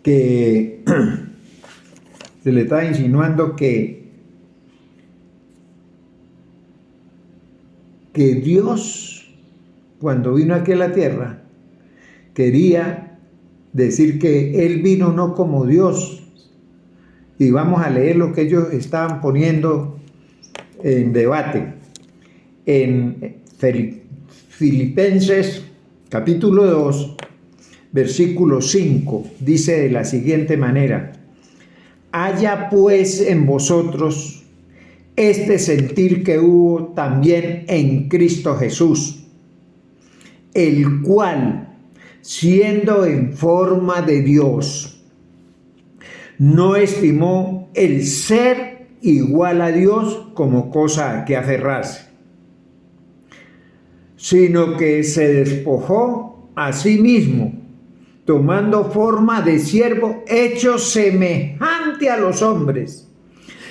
que se le está insinuando que Dios, cuando vino aquí a la tierra, quería decir que Él vino no como Dios. Y vamos a leer lo que ellos estaban poniendo en debate. En Filipenses capítulo 2, versículo 5, dice de la siguiente manera: haya pues en vosotros este sentir que hubo también en Cristo Jesús, el cual, siendo en forma de Dios, no estimó el ser igual a Dios como cosa a que aferrarse, sino que se despojó a sí mismo, tomando forma de siervo, hecho semejante a los hombres,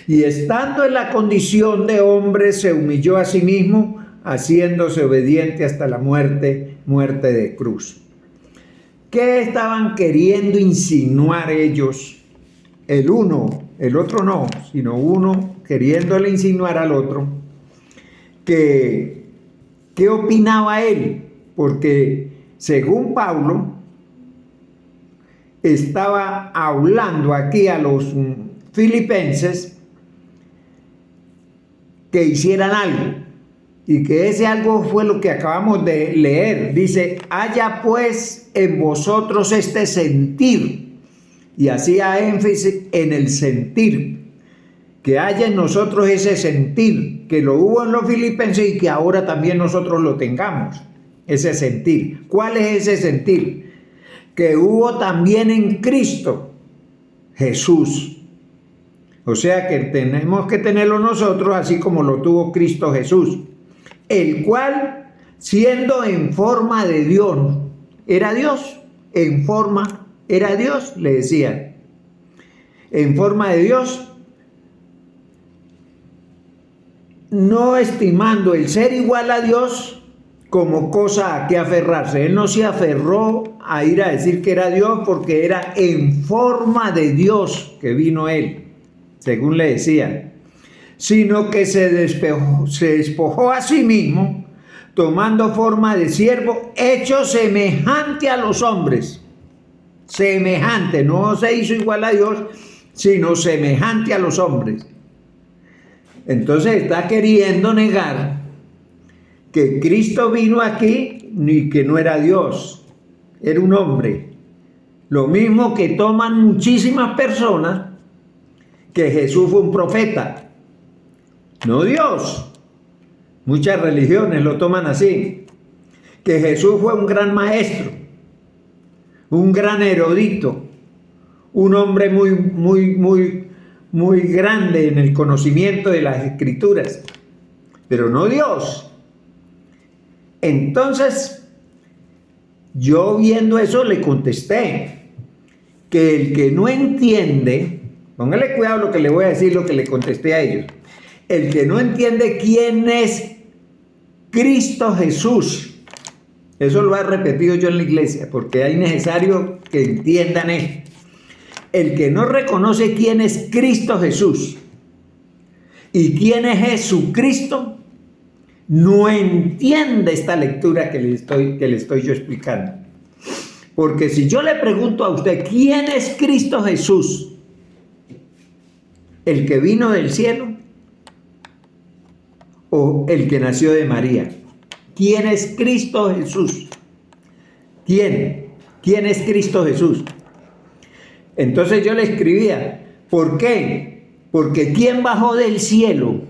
y estando en la condición de hombre, se humilló a sí mismo, haciéndose obediente hasta la muerte de cruz. ¿Qué estaban queriendo insinuar ellos? El uno, el otro no, sino uno queriéndole insinuar al otro que ¿qué opinaba él? Porque según Pablo estaba hablando aquí a los filipenses que hicieran algo, y que ese algo fue lo que acabamos de leer. Dice: haya pues en vosotros este sentir, y hacía énfasis en el sentir, que haya en nosotros ese sentir, que lo hubo en los filipenses y que ahora también nosotros lo tengamos, ese sentir. ¿Cuál es ese sentir? Que hubo también en Cristo Jesús. O sea que tenemos que tenerlo nosotros así como lo tuvo Cristo Jesús, el cual, siendo en forma de Dios, era Dios, en forma, era Dios, le decía, en forma de Dios, no estimando el ser igual a Dios como cosa a que aferrarse. Él no se aferró a ir a decir que era Dios, porque era en forma de Dios que vino Él, según le decía, sino que se despojó a sí mismo, tomando forma de siervo, hecho semejante a los hombres. Semejante, no se hizo igual a Dios, sino semejante a los hombres. Entonces está queriendo negar que Cristo vino aquí ni que no era Dios, era un hombre. Lo mismo que toman muchísimas personas que Jesús fue un profeta, no Dios. Muchas religiones lo toman así, que Jesús fue un gran maestro, un gran erudito, un hombre muy grande en el conocimiento de las Escrituras, pero no Dios. Entonces, yo viendo eso le contesté que el que no entiende, póngale cuidado lo que le voy a decir, lo que le contesté a ellos, el que no entiende quién es Cristo Jesús, eso lo he repetido yo en la iglesia, porque es necesario que entiendan esto. El que no reconoce quién es Cristo Jesús y quién es Jesucristo, no entiende esta lectura que le estoy yo explicando. Porque si yo le pregunto a usted, ¿quién es Cristo Jesús? ¿El que vino del cielo o el que nació de María? ¿Quién es Cristo Jesús? ¿Quién? ¿Quién es Cristo Jesús? Entonces yo le escribía, ¿por qué? Porque ¿quién bajó del cielo?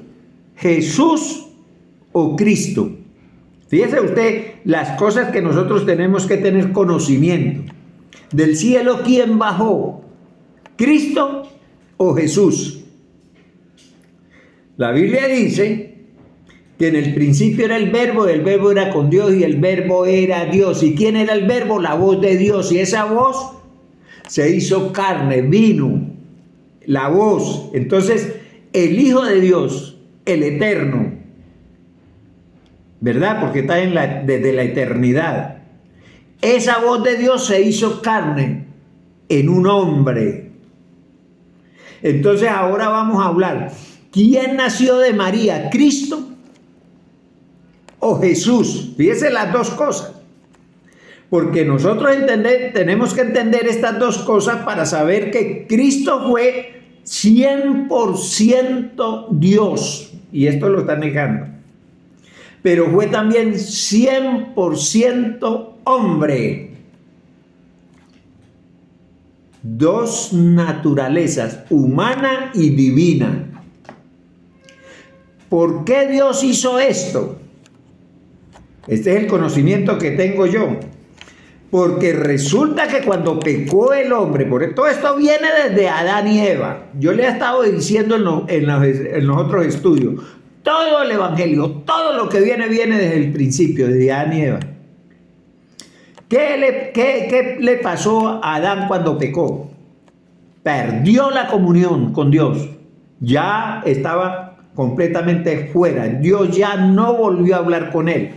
¿Jesús o Cristo? Fíjese usted las cosas que nosotros tenemos que tener conocimiento. Del cielo, ¿quién bajó? ¿Cristo o Jesús? La Biblia dice que en el principio era el verbo era con Dios y el verbo era Dios. ¿Y quién era el verbo? La voz de Dios. Y esa voz se hizo carne, vino, la voz. Entonces, el Hijo de Dios, el Eterno, ¿verdad? Porque está desde la eternidad. Esa voz de Dios se hizo carne en un hombre. Entonces ahora vamos a hablar. ¿Quién nació de María? ¿Cristo o Jesús? Fíjense las dos cosas. Porque nosotros tenemos que entender estas dos cosas para saber que Cristo fue 100% Dios. Y esto lo está negando. Pero fue también 100% hombre. Dos naturalezas, humana y divina. ¿Por qué Dios hizo esto? Este es el conocimiento que tengo yo. Porque resulta que cuando pecó el hombre, todo esto viene desde Adán y Eva. Yo le he estado diciendo en los otros estudios, todo el evangelio, todo lo que viene desde el principio, desde Adán y Eva. ¿Qué le pasó a Adán cuando pecó? Perdió la comunión con Dios. Ya estaba completamente fuera. Dios ya no volvió a hablar con él.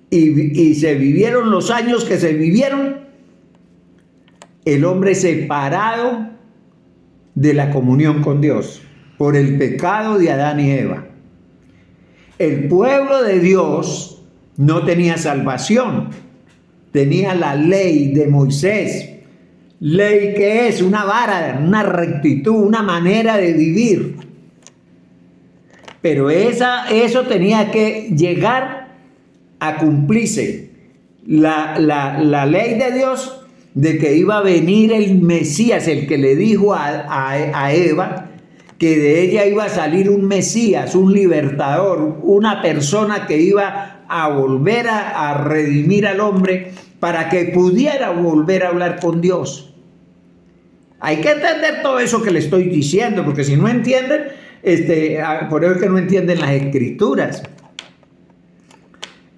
Y se vivieron los años que se vivieron, el hombre separado de la comunión con Dios por el pecado de Adán y Eva. El pueblo de Dios no tenía salvación, tenía la ley de Moisés. Ley que es una vara, una rectitud, una manera de vivir. Pero eso tenía que llegar a cumplirse. La ley de Dios de que iba a venir el Mesías, el que le dijo a Eva que de ella iba a salir un Mesías, un libertador, una persona que iba a volver a redimir al hombre para que pudiera volver a hablar con Dios. Hay que entender todo eso que le estoy diciendo, porque si no entienden, por eso es que no entienden las escrituras.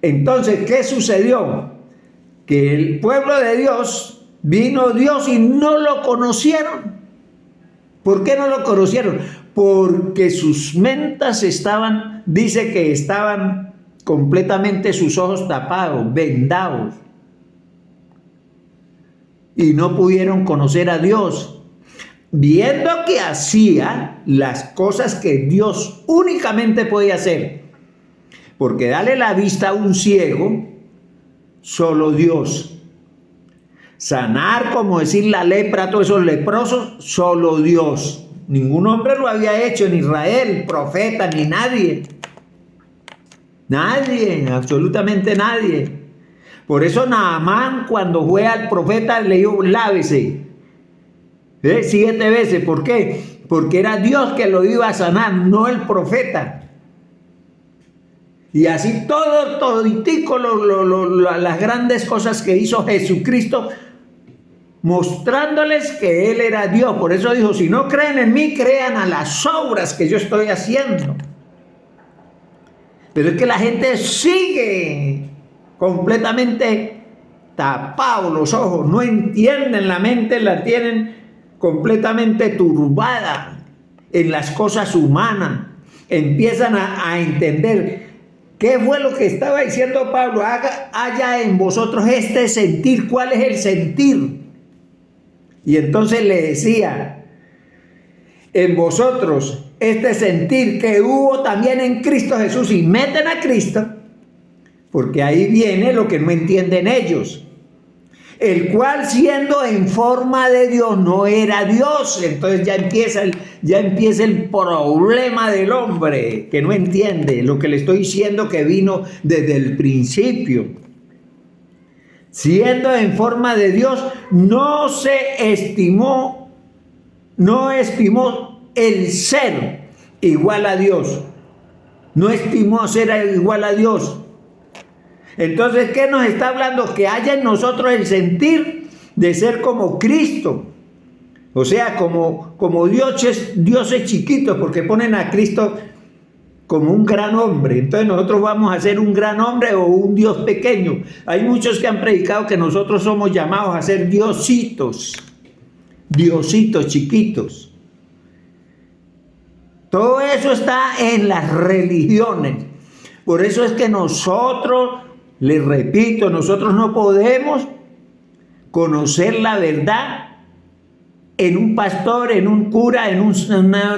Entonces, ¿qué sucedió? Que el pueblo de Dios, vino Dios y no lo conocieron. ¿Por qué no lo conocieron? Porque sus mentes dice que estaban completamente sus ojos tapados, vendados. Y no pudieron conocer a Dios, viendo que hacía las cosas que Dios únicamente podía hacer. Porque darle la vista a un ciego, solo Dios. Sanar, como decir la lepra a todos esos leprosos, solo Dios. Ningún hombre lo había hecho en Israel, profeta, ni nadie. Nadie, absolutamente nadie. Por eso Naamán, cuando fue al profeta, le dijo, lávese 7 veces. ¿Por qué? Porque era Dios que lo iba a sanar, no el profeta. Y así toditico las grandes cosas que hizo Jesucristo, mostrándoles que Él era Dios. Por eso dijo, si no creen en mí, crean a las obras que yo estoy haciendo. Pero es que la gente sigue completamente tapados los ojos, no entienden, la mente la tienen completamente turbada en las cosas humanas. Empiezan a entender qué fue lo que estaba diciendo Pablo. Haya en vosotros este sentir. ¿Cuál es el sentir? Y entonces le decía, en vosotros este sentir que hubo también en Cristo Jesús. Y meten a Cristo, porque ahí viene lo que no entienden ellos. El cual, siendo en forma de Dios, no era Dios. Entonces ya empieza el problema del hombre, que no entiende lo que le estoy diciendo, que vino desde el principio. Siendo en forma de Dios, no estimó el ser igual a Dios. No estimó ser igual a Dios. Entonces, ¿qué nos está hablando? Que haya en nosotros el sentir de ser como Cristo. O sea, como dioses chiquitos, porque ponen a Cristo como un gran hombre. Entonces nosotros vamos a ser un gran hombre o un Dios pequeño. Hay muchos que han predicado que nosotros somos llamados a ser diositos chiquitos. Todo eso está en las religiones. Por eso es que nosotros, les repito, nosotros no podemos conocer la verdad en un pastor, en un cura, en un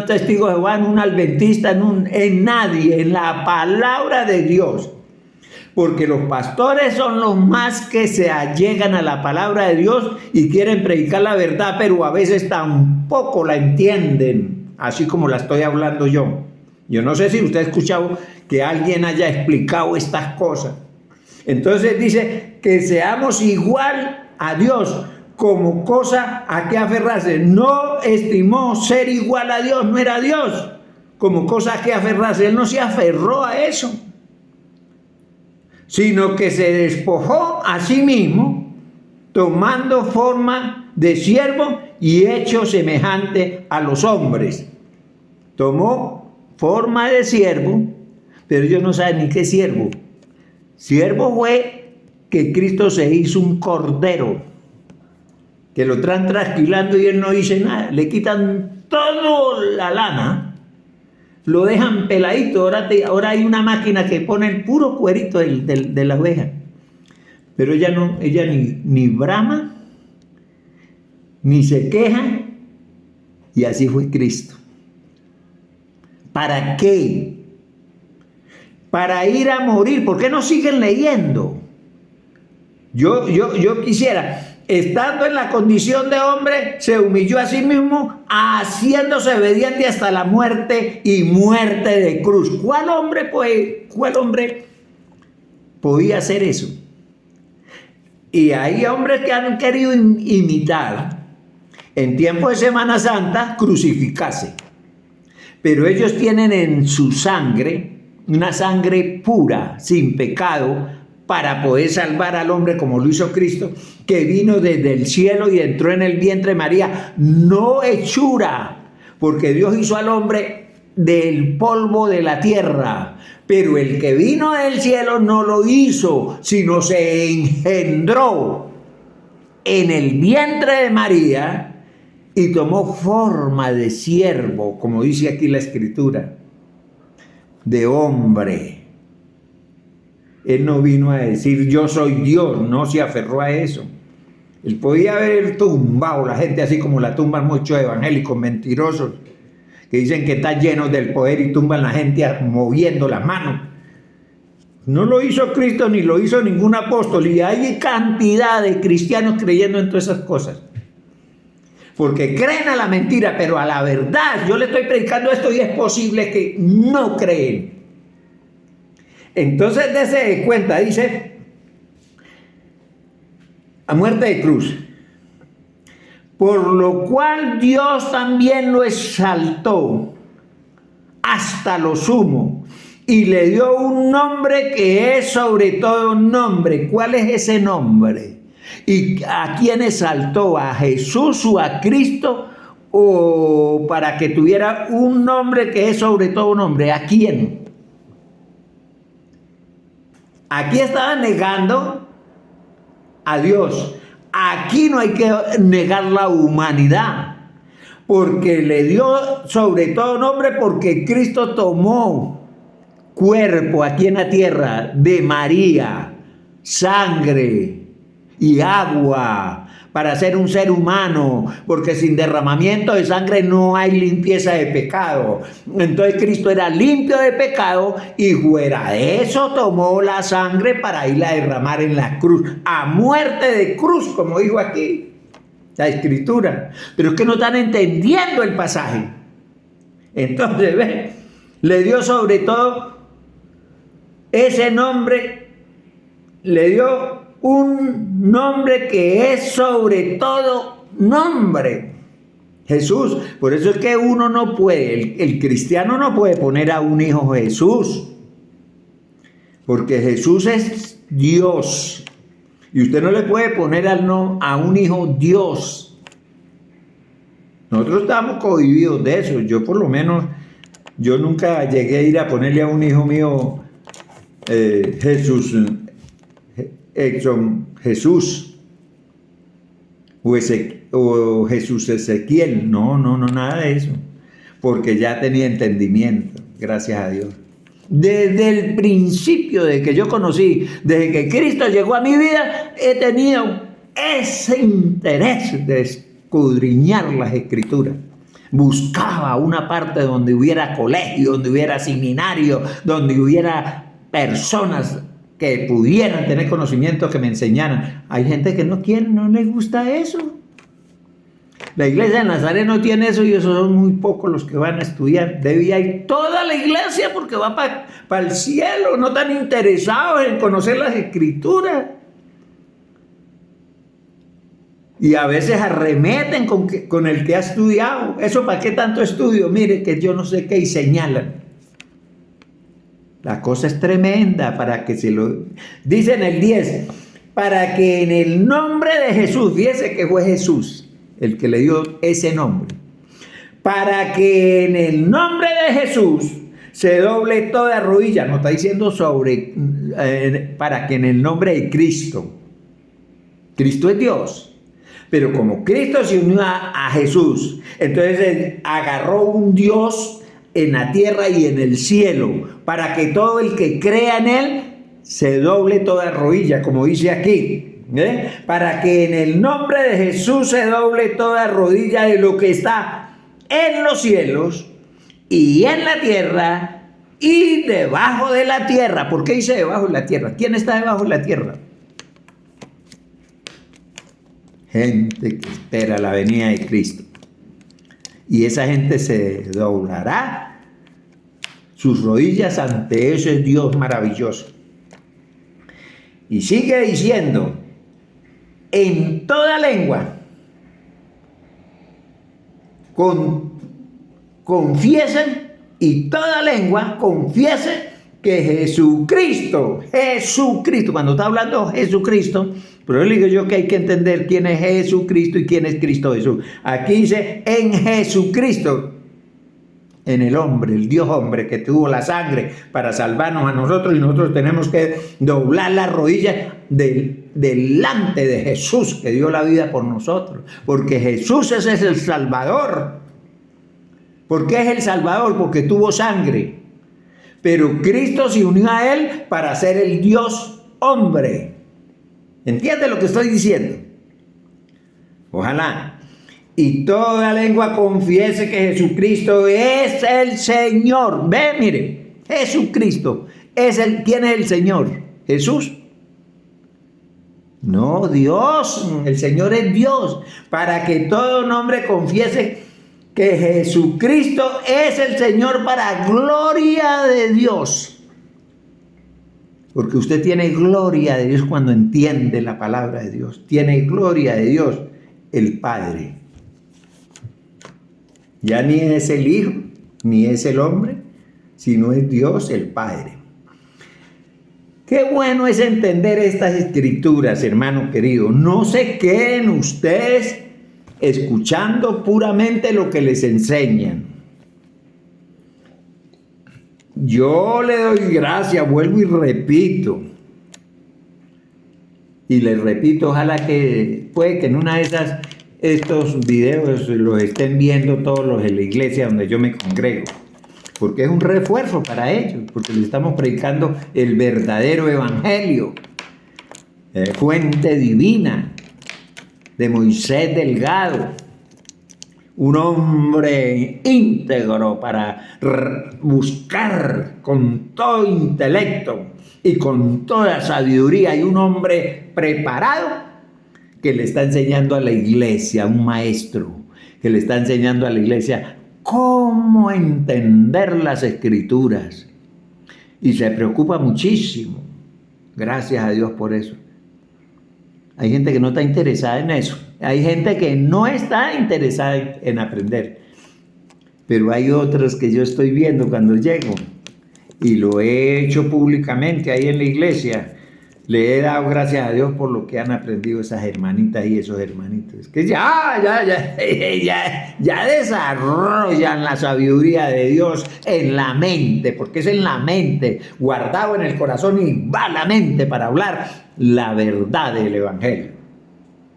testigo de Jehová, en un adventista, en nadie, en la palabra de Dios. Porque los pastores son los más que se allegan a la palabra de Dios y quieren predicar la verdad, pero a veces tampoco la entienden, así como la estoy hablando yo. Yo no sé si usted ha escuchado que alguien haya explicado estas cosas. Entonces dice que seamos igual a Dios, como cosa a que aferrarse. No estimó ser igual a Dios, no era Dios, como cosa a que aferrarse. Él no se aferró a eso, sino que se despojó a sí mismo, tomando forma de siervo y hecho semejante a los hombres. Tomó forma de siervo, pero ellos no saben ni qué siervo. Siervo fue que Cristo se hizo un cordero, que lo traen trasquilando y él no dice nada. Le quitan toda la lana, lo dejan peladito. Ahora hay una máquina que pone el puro cuerito de la oveja. Pero ella ni brama, ni se queja, y así fue Cristo. ¿Para qué? Para ir a morir. ¿Por qué no siguen leyendo? Yo quisiera, estando en la condición de hombre, se humilló a sí mismo, haciéndose obediente hasta la muerte y muerte de cruz. ¿Cuál hombre podía hacer eso? Y hay hombres que han querido imitar en tiempo de Semana Santa crucificarse. Pero ellos tienen en su sangre una sangre pura, sin pecado, para poder salvar al hombre como lo hizo Cristo, que vino desde el cielo y entró en el vientre de María, no hechura, porque Dios hizo al hombre del polvo de la tierra, pero el que vino del cielo no lo hizo, sino se engendró en el vientre de María y tomó forma de siervo, como dice aquí la Escritura, de hombre. Él no vino a decir yo soy Dios, no se aferró a eso. Él podía haber tumbado la gente así como la tumban muchos evangélicos mentirosos que dicen que están llenos del poder y tumban la gente moviendo las manos. No lo hizo Cristo ni lo hizo ningún apóstol, y hay cantidad de cristianos creyendo en todas esas cosas. Porque creen a la mentira, pero a la verdad. Yo le estoy predicando esto y es posible que no creen. Entonces dése cuenta, dice, a muerte de cruz. Por lo cual Dios también lo exaltó hasta lo sumo y le dio un nombre que es sobre todo nombre. ¿Cuál es ese nombre? ¿Y a quién exaltó? ¿A Jesús o a Cristo? ¿O para que tuviera un nombre que es sobre todo nombre? ¿A quién? Aquí estaban negando a Dios. Aquí no hay que negar la humanidad, porque le dio sobre todo nombre, porque Cristo tomó cuerpo aquí en la tierra de María, sangre y agua para ser un ser humano, porque sin derramamiento de sangre no hay limpieza de pecado. Entonces Cristo era limpio de pecado y fuera de eso tomó la sangre para irla a derramar en la cruz, a muerte de cruz, como dijo aquí la Escritura. Pero es que no están entendiendo el pasaje. Entonces, ¿ven? Le dio sobre todo ese nombre, le dio un nombre que es sobre todo nombre. Jesús. Por eso es que uno no puede, el cristiano no puede poner a un hijo Jesús, porque Jesús es Dios y usted no le puede poner a un hijo Dios. Nosotros estamos cohibidos de eso. Yo por lo menos, yo nunca llegué a ir a ponerle a un hijo mío Jesús, Jesús o Jesús Ezequiel. No, nada de eso, porque ya tenía entendimiento, gracias a Dios. Desde el principio de que yo conocí, desde que Cristo llegó a mi vida, he tenido ese interés de escudriñar las Escrituras. Buscaba una parte donde hubiera colegio, donde hubiera seminario, donde hubiera personas que pudieran tener conocimiento, que me enseñaran. Hay gente que no quiere, no les gusta eso. La iglesia de Nazaret no tiene eso y esos son muy pocos los que van a estudiar. Debía ir toda la iglesia porque va para el cielo, no tan interesados en conocer las Escrituras. Y a veces arremeten con el que ha estudiado. ¿Eso para qué tanto estudio? Mire que yo no sé qué, y señalan. La cosa es tremenda para que se lo... Dice en el 10, para que en el nombre de Jesús, fíjese que fue Jesús el que le dio ese nombre, para que en el nombre de Jesús se doble toda rodilla. No está diciendo para que en el nombre de Cristo. Cristo es Dios. Pero como Cristo se unió a Jesús, entonces él agarró un Dios en la tierra y en el cielo, para que todo el que crea en él se doble toda rodilla, como dice aquí. Para que en el nombre de Jesús se doble toda rodilla de lo que está en los cielos y en la tierra y debajo de la tierra. ¿Por qué dice debajo de la tierra? ¿Quién está debajo de la tierra? Gente que espera la venida de Cristo. Y esa gente se doblará sus rodillas ante ese Dios maravilloso. Y sigue diciendo, en toda lengua, confiesen, y toda lengua confiese que Jesucristo, cuando está hablando Jesucristo, pero le digo yo que hay que entender quién es Jesucristo y quién es Cristo Jesús. Aquí dice en Jesucristo, en el hombre, el Dios hombre que tuvo la sangre para salvarnos a nosotros, y nosotros tenemos que doblar la rodilla delante de Jesús que dio la vida por nosotros, porque Jesús ese es el Salvador. ¿Por qué es el Salvador? Porque tuvo sangre. Pero Cristo se unió a él para ser el Dios hombre. ¿Entiende lo que estoy diciendo? Ojalá. Y toda lengua confiese que Jesucristo es el Señor. Ve, mire, Jesucristo ¿quién es el Señor? ¿Jesús? No, Dios. El Señor es Dios. Para que todo hombre confiese que Jesucristo es el Señor, para gloria de Dios. Porque usted tiene gloria de Dios cuando entiende la palabra de Dios. Tiene gloria de Dios el Padre. Ya ni es el Hijo, ni es el hombre, sino es Dios el Padre. Qué bueno es entender estas escrituras, hermano querido. No se queden ustedes escuchando puramente lo que les enseñan. Yo le doy gracias, vuelvo y repito. Y les repito, ojalá que puede que en una de estos videos los estén viendo todos los de la iglesia donde yo me congrego. Porque es un refuerzo para ellos, porque les estamos predicando el verdadero evangelio, fuente divina de Moisés Delgado, un hombre íntegro para buscar con todo intelecto y con toda sabiduría, y un hombre preparado que le está enseñando a la iglesia, un maestro que le está enseñando a la iglesia cómo entender las escrituras, y se preocupa muchísimo. Gracias a Dios por eso. Hay gente que no está interesada en eso. Hay gente que no está interesada en aprender. Pero hay otros que yo estoy viendo cuando llego, y lo he hecho públicamente ahí en la iglesia. Le he dado gracias a Dios por lo que han aprendido esas hermanitas y esos hermanitos, que ya desarrollan la sabiduría de Dios en la mente, porque es en la mente, guardado en el corazón, y va a la mente para hablar la verdad del evangelio.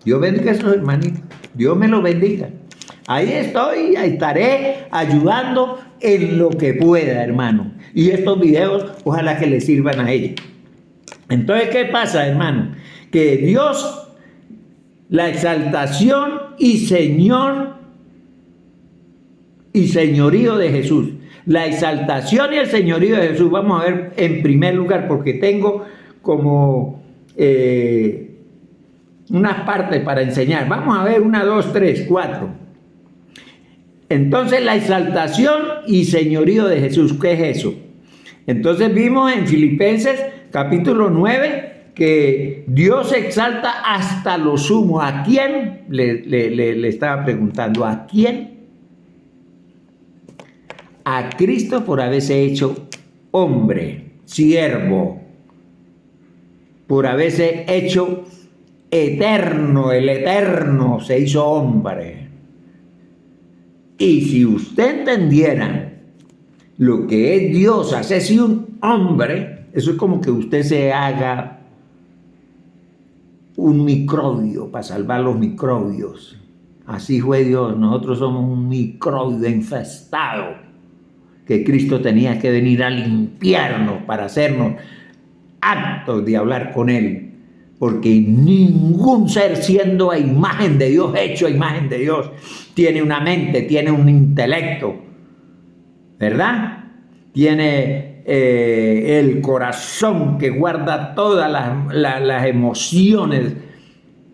Dios bendiga a esos hermanitos, Dios me los bendiga. Ahí estoy, ahí estaré ayudando en lo que pueda, hermano. Y estos videos, ojalá que les sirvan a ellos. Entonces, ¿qué pasa, hermano? Que Dios la exaltación y señorío de Jesús. La exaltación y el señorío de Jesús. Vamos a ver en primer lugar, porque tengo como unas partes para enseñar. Vamos a ver 1, 2, 3, 4. Entonces, la exaltación y señorío de Jesús. ¿Qué es eso? Entonces vimos en Filipenses capítulo 9 que Dios exalta hasta lo sumo. ¿A quién? Le estaba preguntando. ¿A quién? A Cristo por haberse hecho hombre, siervo, por haberse hecho eterno, el eterno se hizo hombre. Y si usted entendiera lo que es Dios, hacerse un hombre, eso es como que usted se haga un microbio para salvar los microbios. Así fue Dios, nosotros somos un microbio infestado que Cristo tenía que venir a limpiarnos para hacernos aptos de hablar con Él. Porque ningún ser siendo a imagen de Dios, hecho a imagen de Dios, tiene una mente, tiene un intelecto, ¿verdad? Tiene el corazón que guarda todas las emociones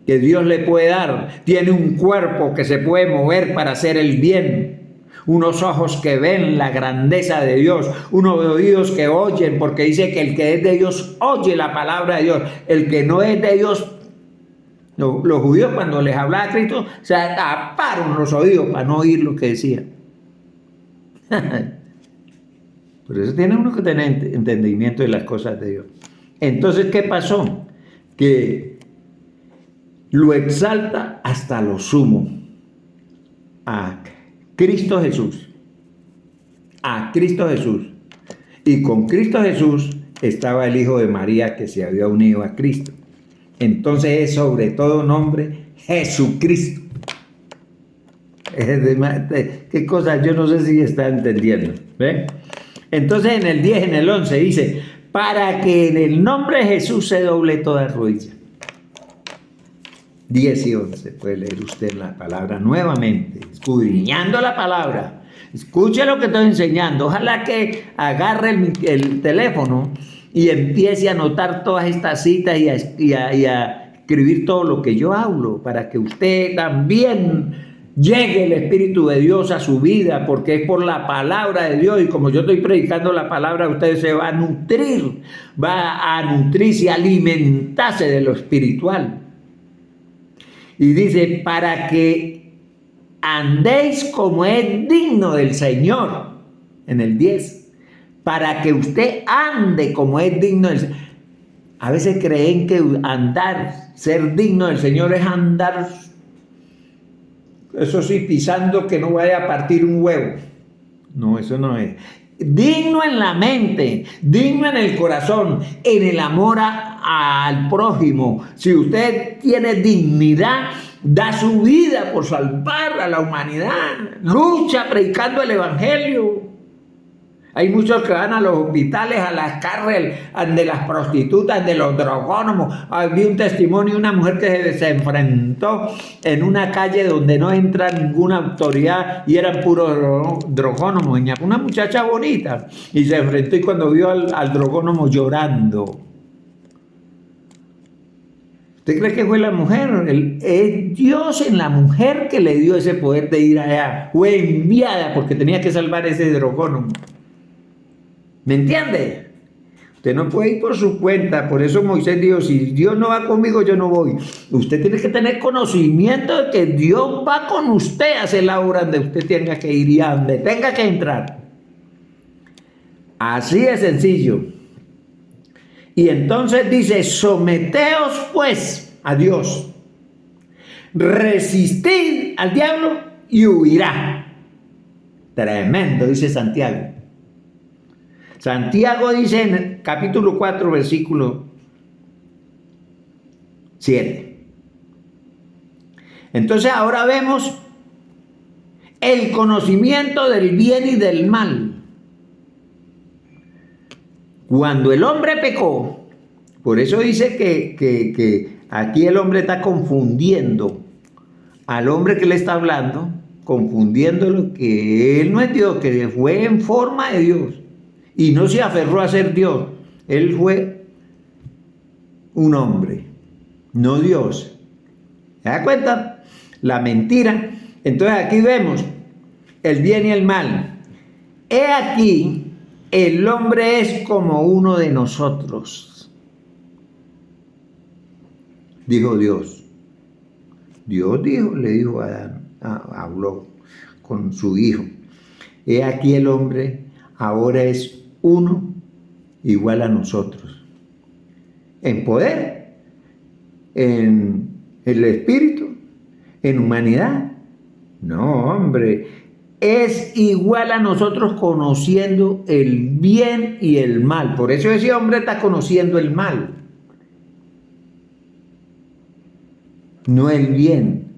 que Dios le puede dar. Tiene un cuerpo que se puede mover para hacer el bien. Unos ojos que ven la grandeza de Dios, unos oídos que oyen, porque dice que el que es de Dios oye la palabra de Dios, el que no es de Dios. Los judíos, cuando les hablaba a Cristo, se taparon los oídos para no oír lo que decía. Por eso tiene uno que tener entendimiento de las cosas de Dios. Entonces, ¿qué pasó? Que lo exalta hasta lo sumo a Cristo Jesús, a Cristo Jesús. Y con Cristo Jesús estaba el Hijo de María que se había unido a Cristo. Entonces es sobre todo nombre Jesucristo. ¿Qué cosa? Yo no sé si está entendiendo. ¿Ve? Entonces en el 10, en el 11 dice, para que en el nombre de Jesús se doble toda rodilla. 10 y 11, puede leer usted la palabra nuevamente, escudriñando la palabra. Escuche lo que estoy enseñando. Ojalá que agarre el teléfono y empiece a anotar todas estas citas y a escribir todo lo que yo hablo, para que usted también llegue el Espíritu de Dios a su vida, porque es por la palabra de Dios. Y como yo estoy predicando la palabra, usted se va a nutrir, va a nutrirse y alimentarse de lo espiritual. Y dice, para que andéis como es digno del Señor, en el 10, para que usted ande como es digno del Señor. A veces creen que andar, ser digno del Señor es andar, eso sí, pisando que no vaya a partir un huevo. No, eso no es. Digno en la mente, digno en el corazón, en el amor al prójimo. Si usted tiene dignidad, da su vida por salvar a la humanidad, lucha predicando el evangelio. Hay muchos que van a los hospitales, a las cárceles, de las prostitutas, de los drogónomos. Vi un testimonio de una mujer que se enfrentó en una calle donde no entra ninguna autoridad y eran puros drogónomos. Una muchacha bonita. Y se enfrentó y cuando vio al drogónomo llorando. ¿Usted cree que fue la mujer? Es Dios en la mujer que le dio ese poder de ir allá. Fue enviada porque tenía que salvar ese drogónomo. ¿Me entiende? Usted no puede ir por su cuenta. Por eso Moisés dijo, si Dios no va conmigo, yo no voy. Usted tiene que tener conocimiento de que Dios va con usted a hacer la obra donde usted tenga que ir y a donde tenga que entrar. Así de sencillo. Y entonces dice, someteos pues a Dios. Resistid al diablo y huirá. Tremendo, dice Santiago. Santiago dice en el capítulo 4, versículo 7. Entonces ahora vemos el conocimiento del bien y del mal. Cuando el hombre pecó, por eso dice que Aquí el hombre está confundiendo al hombre que le está hablando, confundiéndolo que él no es Dios, que fue en forma de Dios y no se aferró a ser Dios. Él fue un hombre, no Dios. ¿Se da cuenta? La mentira. Entonces aquí vemos el bien y el mal. He aquí, el hombre es como uno de nosotros, dijo Dios. Dios dijo, le dijo a Adán, habló con su hijo. He aquí el hombre ahora es uno igual a nosotros. En poder, en el espíritu, en humanidad. No, hombre, es igual a nosotros conociendo el bien y el mal. Por eso ese hombre está conociendo el mal, no el bien.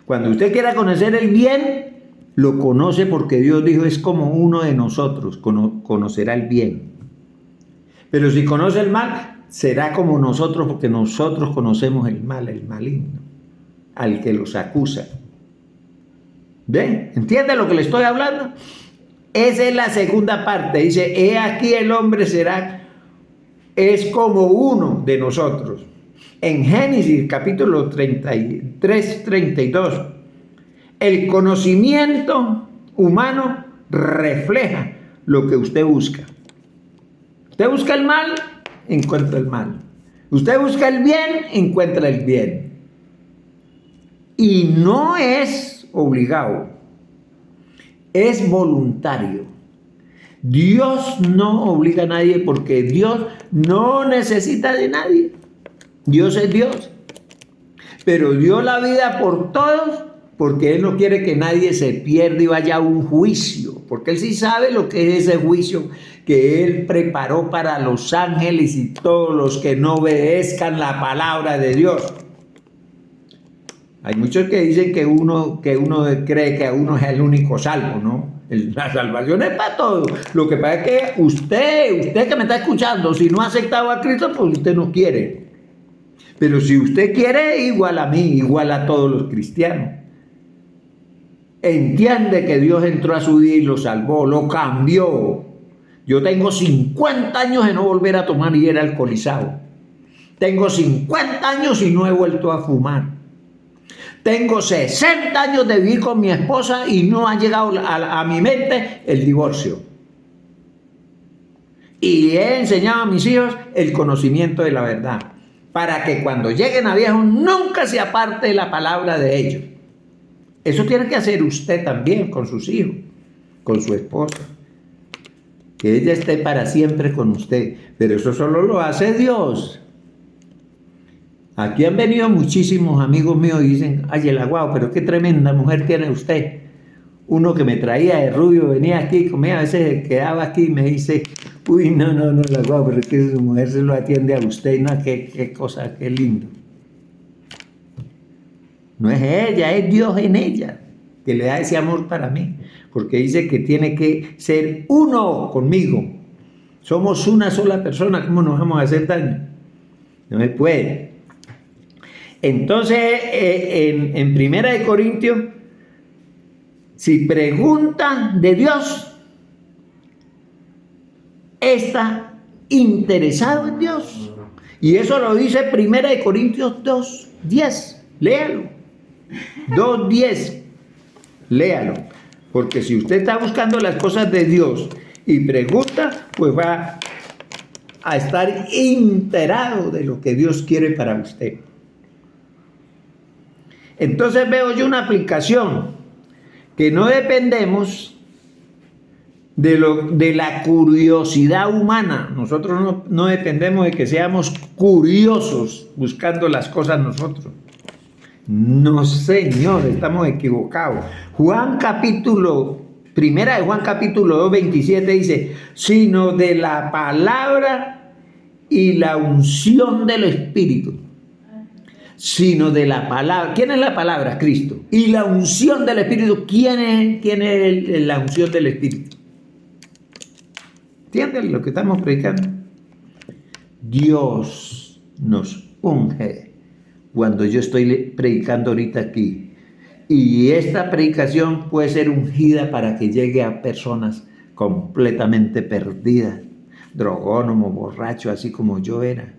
Cuando usted quiera conocer el bien, lo conoce porque Dios dijo es como uno de nosotros, conocerá el bien. Pero si conoce el mal, será como nosotros porque nosotros conocemos el mal, el maligno, al que los acusa. ¿Ven? ¿Entiende lo que le estoy hablando? Esa es la segunda parte. Dice, he aquí el hombre es como uno de nosotros. En Génesis capítulo 33, 32, el conocimiento humano refleja lo que usted busca. Usted busca el mal, encuentra el mal. Usted busca el bien, encuentra el bien. Y no es obligado, es voluntario. Dios no obliga a nadie porque Dios no necesita de nadie. Dios es Dios, pero dio la vida por todos porque Él no quiere que nadie se pierda y vaya a un juicio, porque Él sí sabe lo que es ese juicio que Él preparó para los ángeles y todos los que no obedezcan la palabra de Dios. Hay muchos que dicen que uno cree que uno es el único salvo, ¿no? La salvación es para todos. Lo que pasa es que usted que me está escuchando, si no ha aceptado a Cristo, pues usted no quiere. Pero si usted quiere, igual a mí, igual a todos los cristianos. Entiende que Dios entró a su vida y lo salvó, lo cambió. Yo tengo 50 años de no volver a tomar y era alcoholizado. Tengo 50 años y no he vuelto a fumar. Tengo 60 años de vivir con mi esposa y no ha llegado a mi mente el divorcio. Y he enseñado a mis hijos el conocimiento de la verdad, para que cuando lleguen a viejos nunca se aparte la palabra de ellos. Eso tiene que hacer usted también con sus hijos, con su esposa. Que ella esté para siempre con usted. Pero eso solo lo hace Dios. Aquí han venido muchísimos amigos míos y dicen, ay, el aguado, pero qué tremenda mujer tiene usted. Uno que me traía de rubio, venía aquí, comía, a veces quedaba aquí y me dice, uy, no, el aguado, pero es que su mujer se lo atiende a usted, no, qué cosa, qué lindo. No es ella, es Dios en ella, que le da ese amor para mí, porque dice que tiene que ser uno conmigo. Somos una sola persona, ¿cómo nos vamos a hacer daño? No se puede. Entonces, en Primera de Corintios, si pregunta de Dios, está interesado en Dios. Y eso lo dice Primera de Corintios 2:10. Léalo. 2:10. Léalo. Porque si usted está buscando las cosas de Dios y pregunta, pues va a estar enterado de lo que Dios quiere para usted. Entonces veo yo una aplicación que no dependemos de la curiosidad humana. Nosotros no dependemos de que seamos curiosos buscando las cosas nosotros. No, señor, estamos equivocados. Primera de Juan capítulo 2, 27 dice, sino de la palabra y la unción del Espíritu. Sino de la palabra. ¿Quién es la palabra? Cristo. Y la unción del Espíritu. ¿Quién es la unción del Espíritu? ¿Entienden lo que estamos predicando? Dios nos unge cuando yo estoy predicando ahorita aquí. Y esta predicación puede ser ungida para que llegue a personas completamente perdidas, drogónomos, borrachos, así como yo era,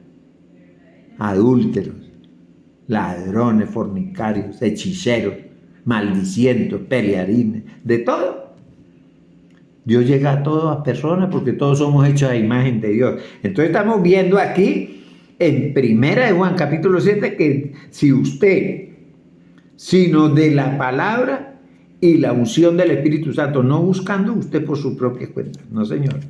adúlteros, ladrones, fornicarios, hechiceros, maldicientos, pelearines, de todo. Dios llega a todas las personas porque todos somos hechos a imagen de Dios. Entonces estamos viendo aquí en Primera de Juan capítulo 7 que si usted, sino de la palabra y la unción del Espíritu Santo, no buscando usted por su propia cuenta, no señor.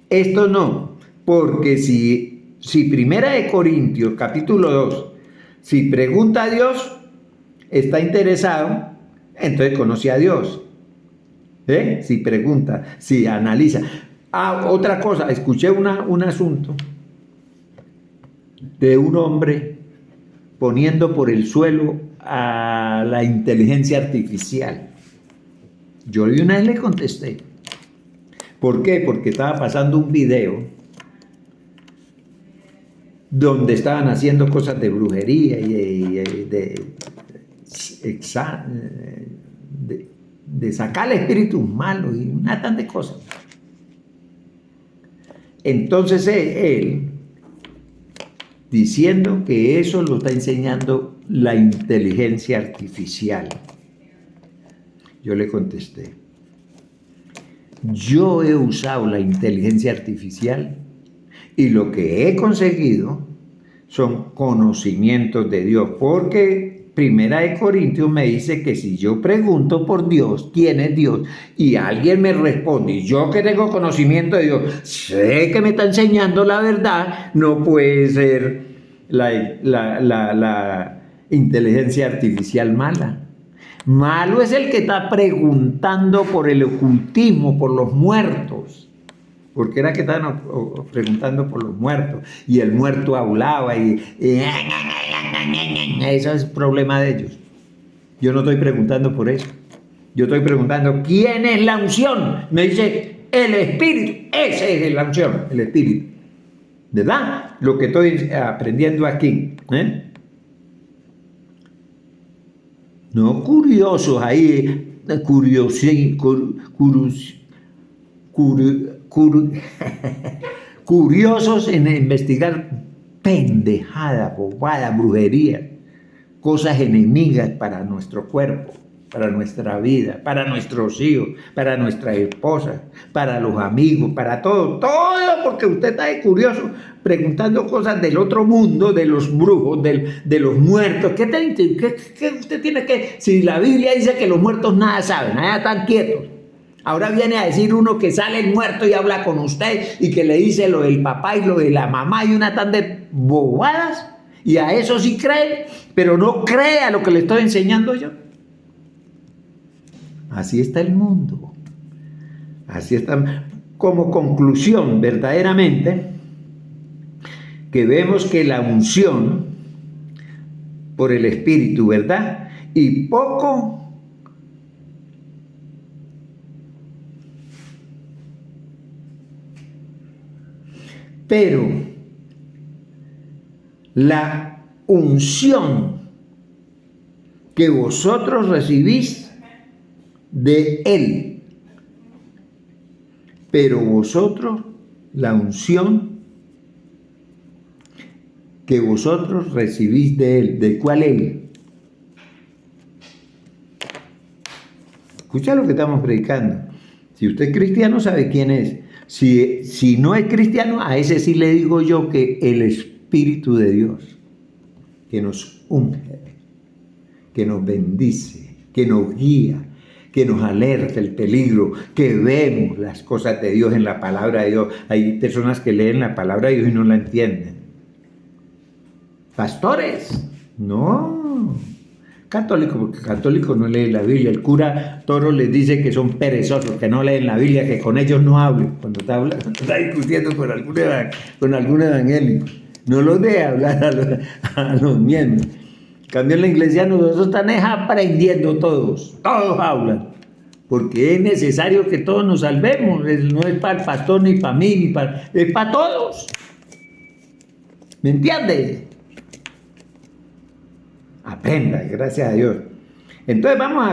Esto no, porque si Primera de Corintios capítulo 2, si pregunta a Dios, está interesado, entonces conoce a Dios. Si pregunta, si analiza. Otra cosa, escuché un asunto de un hombre poniendo por el suelo a la inteligencia artificial. Yo de una vez le contesté. ¿Por qué? Porque estaba pasando un video donde estaban haciendo cosas de brujería y de sacar espíritus malos y una tan de cosas. Entonces él diciendo que eso lo está enseñando la inteligencia artificial. Yo le contesté, yo he usado la inteligencia artificial y lo que he conseguido son conocimientos de Dios, porque Primera de Corintios me dice que si yo pregunto por Dios, ¿quién es Dios? Y alguien me responde, y yo que tengo conocimiento de Dios, sé que me está enseñando la verdad, no puede ser la inteligencia artificial mala. Malo es el que está preguntando por el ocultismo, por los muertos. Porque era que estaban preguntando por los muertos y el muerto hablaba y eso es problema de ellos. Yo no estoy preguntando por eso. Yo estoy preguntando ¿quién es la unción? Me dice el Espíritu. Ese es la unción, el Espíritu. ¿Verdad? Lo que estoy aprendiendo aquí. No curiosos ahí, curiosos en investigar pendejada, bobada, brujería, cosas enemigas para nuestro cuerpo, para nuestra vida, para nuestros hijos, para nuestra esposa, para los amigos, para todo, porque usted está ahí curioso preguntando cosas del otro mundo, de los brujos, de los muertos. ¿Qué usted tiene que? Si la Biblia dice que los muertos nada saben, nada están quietos. Ahora viene a decir uno que sale el muerto y habla con usted y que le dice lo del papá y lo de la mamá y una tan de bobadas. Y a eso sí cree, pero no cree a lo que le estoy enseñando yo. Así está el mundo. Así está. Como conclusión, verdaderamente, que vemos que la unción por el Espíritu, ¿verdad? Y poco pero la unción que vosotros recibís de Él, pero vosotros, la unción que vosotros recibís de Él, ¿de cuál Él? Escucha lo que estamos predicando. Si usted es cristiano, sabe quién es. Si no es cristiano, a ese sí le digo yo que el Espíritu de Dios, que nos unge, que nos bendice, que nos guía, que nos alerta el peligro, que vemos las cosas de Dios en la palabra de Dios. Hay personas que leen la palabra de Dios y no la entienden. Pastores, no. Católicos, porque católicos no leen la Biblia. El cura Toro les dice que son perezosos, que no leen la Biblia, que con ellos no hable. Cuando está discutiendo con algún evangélico, no los deja hablar a los miembros. En cambio, en la iglesia nosotros están aprendiendo todos hablan. Porque es necesario que todos nos salvemos. No es para el pastor ni para mí, es para todos. ¿Me entiendes? Aprenda, gracias a Dios. Entonces vamos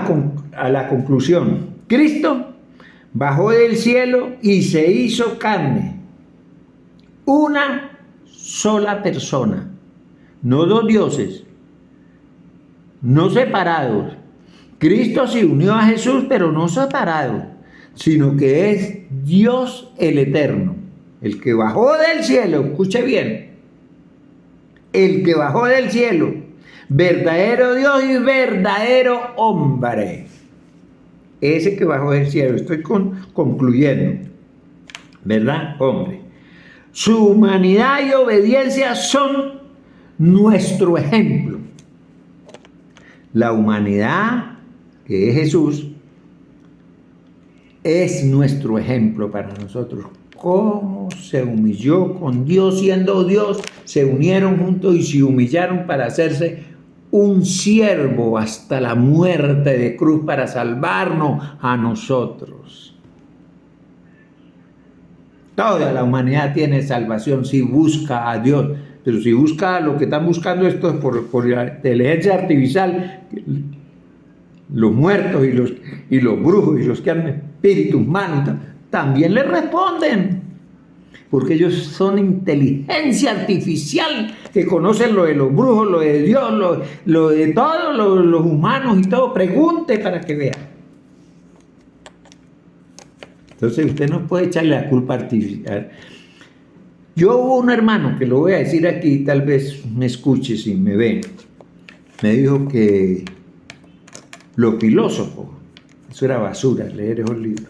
a la conclusión. Cristo bajó del cielo y se hizo carne. Una sola persona, no dos dioses, no separados. Cristo se unió a Jesús, pero no separados, sino que es Dios el Eterno, el que bajó del cielo, escuche bien, el que bajó del cielo, verdadero Dios y verdadero hombre, ese que bajó del cielo, estoy concluyendo, ¿verdad? Hombre, su humanidad y obediencia son nuestro ejemplo. La humanidad, que es Jesús, es nuestro ejemplo para nosotros. Cómo se humilló con Dios siendo Dios, se unieron juntos y se humillaron para hacerse un siervo hasta la muerte de cruz para salvarnos a nosotros. Toda la humanidad tiene salvación si busca a Dios, pero si busca lo que están buscando estos por la inteligencia artificial, los muertos y los brujos y los que han espíritus malos, también le responden, porque ellos son inteligencia artificial que conocen lo de los brujos, lo de Dios, lo de todos los humanos y todo. Pregunte para que vea. Entonces usted no puede echarle la culpa artificial. Yo hubo un hermano, que lo voy a decir aquí, tal vez me escuche si me ve, me dijo que los filósofos, eso era basura, leer esos libros.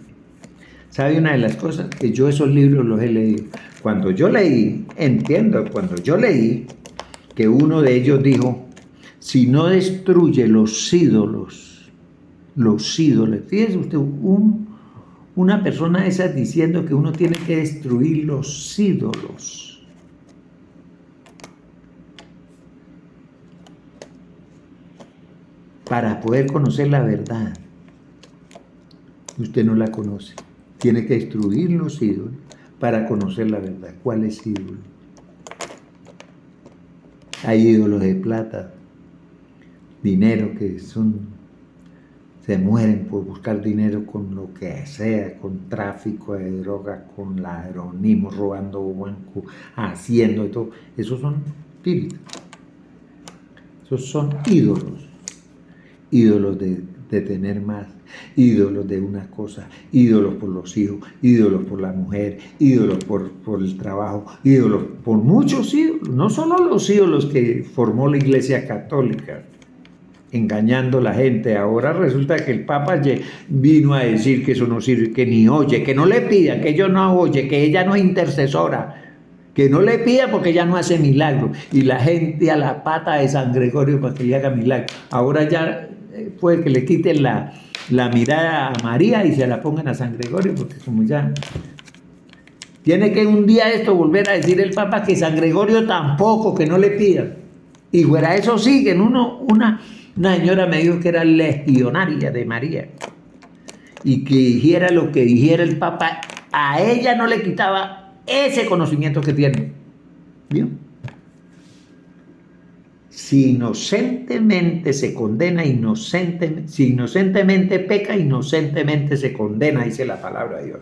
¿Sabe una de las cosas? Que yo esos libros los he leído. Cuando yo leí, cuando yo leí que uno de ellos dijo, si no destruye los ídolos, fíjese usted, una persona de esas diciendo que uno tiene que destruir los ídolos. Para poder conocer la verdad. Usted no la conoce. Tiene que destruir los ídolos para conocer la verdad. ¿Cuál es ídolo? Hay ídolos de plata, dinero que se mueren por buscar dinero con lo que sea, con tráfico de drogas, con ladronismo, robando banco, haciendo todo. Esos son espíritus. Esos son ídolos. Ídolos de tener más, ídolos de una cosa, ídolos por los hijos, ídolos por la mujer, ídolos por el trabajo, ídolos por muchos ídolos, no solo los ídolos que formó la Iglesia Católica, engañando a la gente. Ahora resulta que el Papa vino a decir que eso no sirve, que ni oye, que no le pida, que ella no oye, que ella no es intercesora, que no le pida porque ella no hace milagros, y la gente a la pata de San Gregorio para que le haga milagros. Ahora ya puede que le quiten la mirada a María y se la pongan a San Gregorio, porque como ya tiene que un día esto volver a decir el Papa que San Gregorio tampoco, que no le pidan. Y fuera eso siguen. Una señora me dijo que era legionaria de María y que dijera lo que dijera el Papa, a ella no le quitaba ese conocimiento que tiene. ¿Vio? Si inocentemente se condena, si inocentemente peca, inocentemente se condena, dice la palabra de Dios.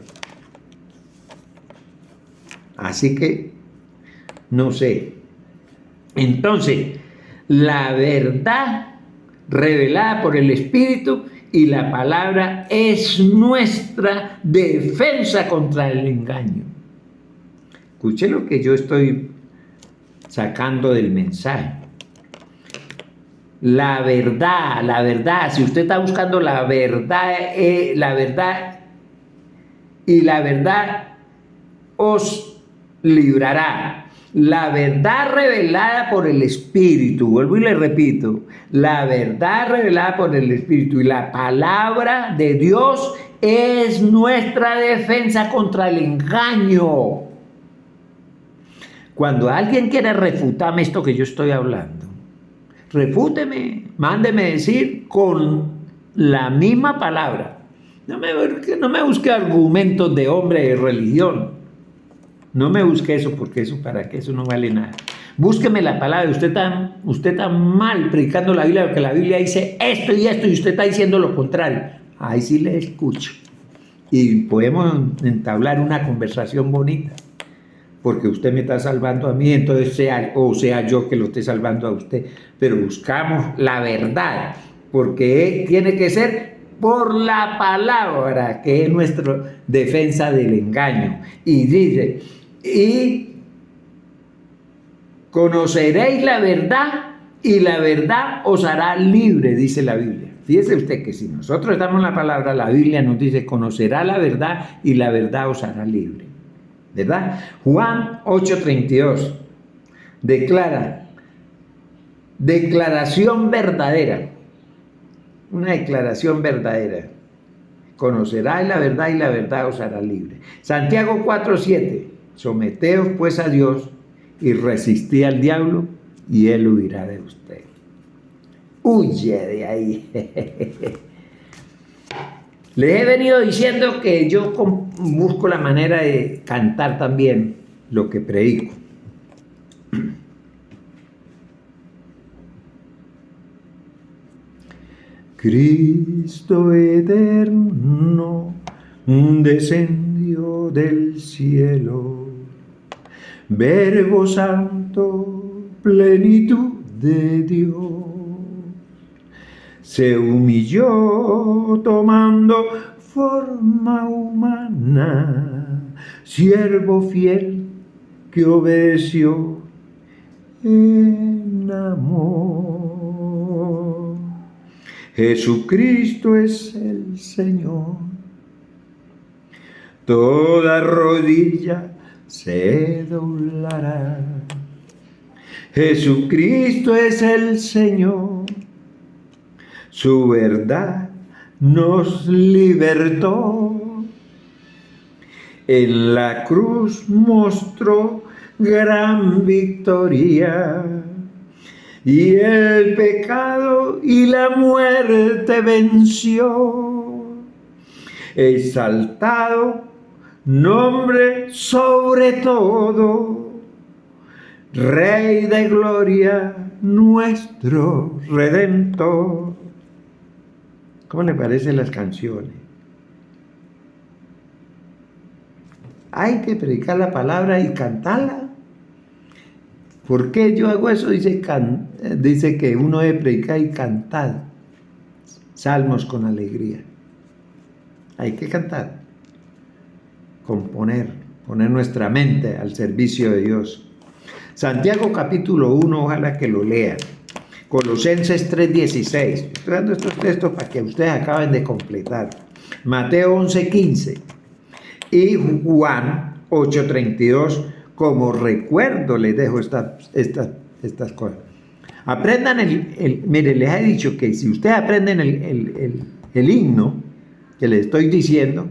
Así que, no sé. Entonces, la verdad revelada por el Espíritu y la palabra es nuestra defensa contra el engaño. Escuche lo que yo estoy sacando del mensaje. La verdad, si usted está buscando la verdad y la verdad os librará. La verdad revelada por el Espíritu, vuelvo y le repito, la verdad revelada por el Espíritu y la palabra de Dios es nuestra defensa contra el engaño. Cuando alguien quiera refutarme esto que yo estoy hablando, refúteme, mándeme decir con la misma palabra. No me busque argumentos de hombre de religión. No me busque eso, porque eso para qué, eso no vale nada. Búsqueme la palabra. Usted está mal predicando la Biblia, porque la Biblia dice esto y esto, y usted está diciendo lo contrario. Ahí sí le escucho. Y podemos entablar una conversación bonita, porque usted me está salvando a mí, entonces sea yo que lo esté salvando a usted. Pero buscamos la verdad, porque tiene que ser por la palabra, que es nuestra defensa del engaño. Y dice, y conoceréis la verdad, y la verdad os hará libre, dice la Biblia. Fíjese usted que si nosotros estamos en la palabra, la Biblia nos dice, conocerá la verdad y la verdad os hará libre. ¿Verdad? Juan 8:32 declara, declaración verdadera, una declaración verdadera. Conocerá la verdad y la verdad os hará libre. Santiago 4:7, someteos pues a Dios y resistid al diablo y él huirá de usted. Huye de ahí. Les he venido diciendo que yo busco la manera de cantar también lo que predico. Cristo eterno descendió del cielo, Verbo santo, plenitud de Dios. Se humilló tomando forma humana, siervo fiel que obedeció en amor. Jesucristo es el Señor. Toda rodilla se doblará. Jesucristo es el Señor. Su verdad nos libertó. En la cruz mostró gran victoria, y el pecado y la muerte venció. Exaltado nombre sobre todo, Rey de gloria, nuestro Redentor. ¿Cómo le parecen las canciones? Hay que predicar la palabra y cantarla. ¿Por qué yo hago eso? Dice que uno debe predicar y cantar salmos con alegría. Hay que cantar, componer, poner nuestra mente al servicio de Dios. Santiago capítulo 1, ojalá que lo lean. Colosenses 3:16. Estoy dando estos textos para que ustedes acaben de completar. Mateo 11:15. Y Juan 8:32. Como recuerdo les dejo estas cosas. Aprendan mire, les he dicho que si ustedes aprenden el himno que les estoy diciendo,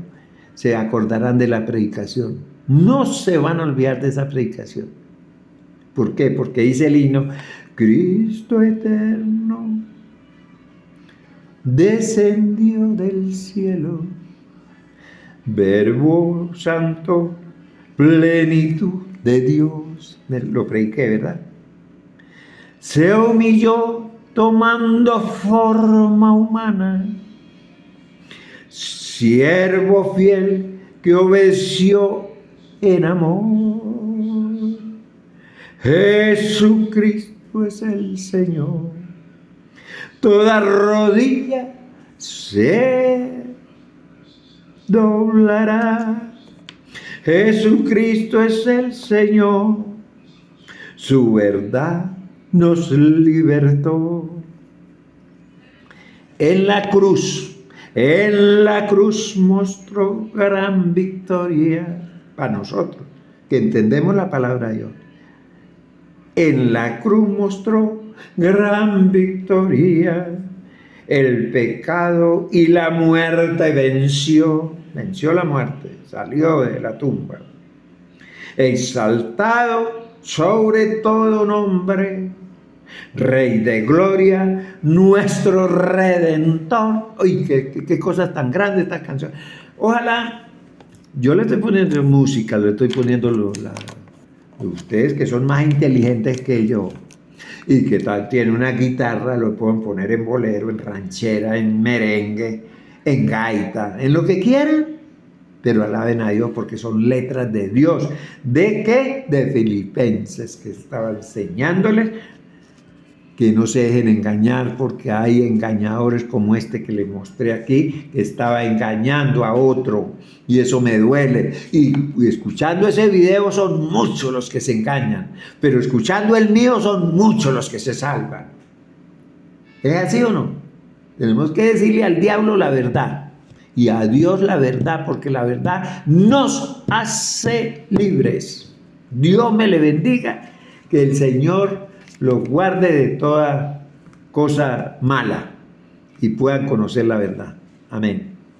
se acordarán de la predicación. No se van a olvidar de esa predicación. ¿Por qué? Porque dice el himno, Cristo eterno descendió del cielo, Verbo santo, plenitud de Dios. Lo prediqué, ¿verdad? Se humilló tomando forma humana, siervo fiel que obedeció en amor. Jesucristo es el Señor. Toda rodilla se doblará. Jesucristo es el Señor. Su verdad nos libertó. En la cruz mostró gran victoria para nosotros, que entendemos la palabra de Dios. En la cruz mostró gran victoria. El pecado y la muerte venció la muerte, salió de la tumba. Exaltado sobre todo nombre, Rey de gloria, nuestro Redentor. Uy, qué cosas tan grandes esta canción. Ojalá, yo le estoy poniendo música, le estoy poniendo Ustedes que son más inteligentes que yo y que tal tiene una guitarra, lo pueden poner en bolero, en ranchera, en merengue, en gaita, en lo que quieran, pero alaben a Dios porque son letras de Dios. ¿De qué? De Filipenses, que estaba enseñándoles que no se dejen engañar, porque hay engañadores como este que les mostré aquí, que estaba engañando a otro, y eso me duele. Y escuchando ese video son muchos los que se engañan, pero escuchando el mío son muchos los que se salvan. ¿Es así o no? Tenemos que decirle al diablo la verdad y a Dios la verdad, porque la verdad nos hace libres. Dios me le bendiga, que el Señor los guarde de toda cosa mala y puedan conocer la verdad. Amén.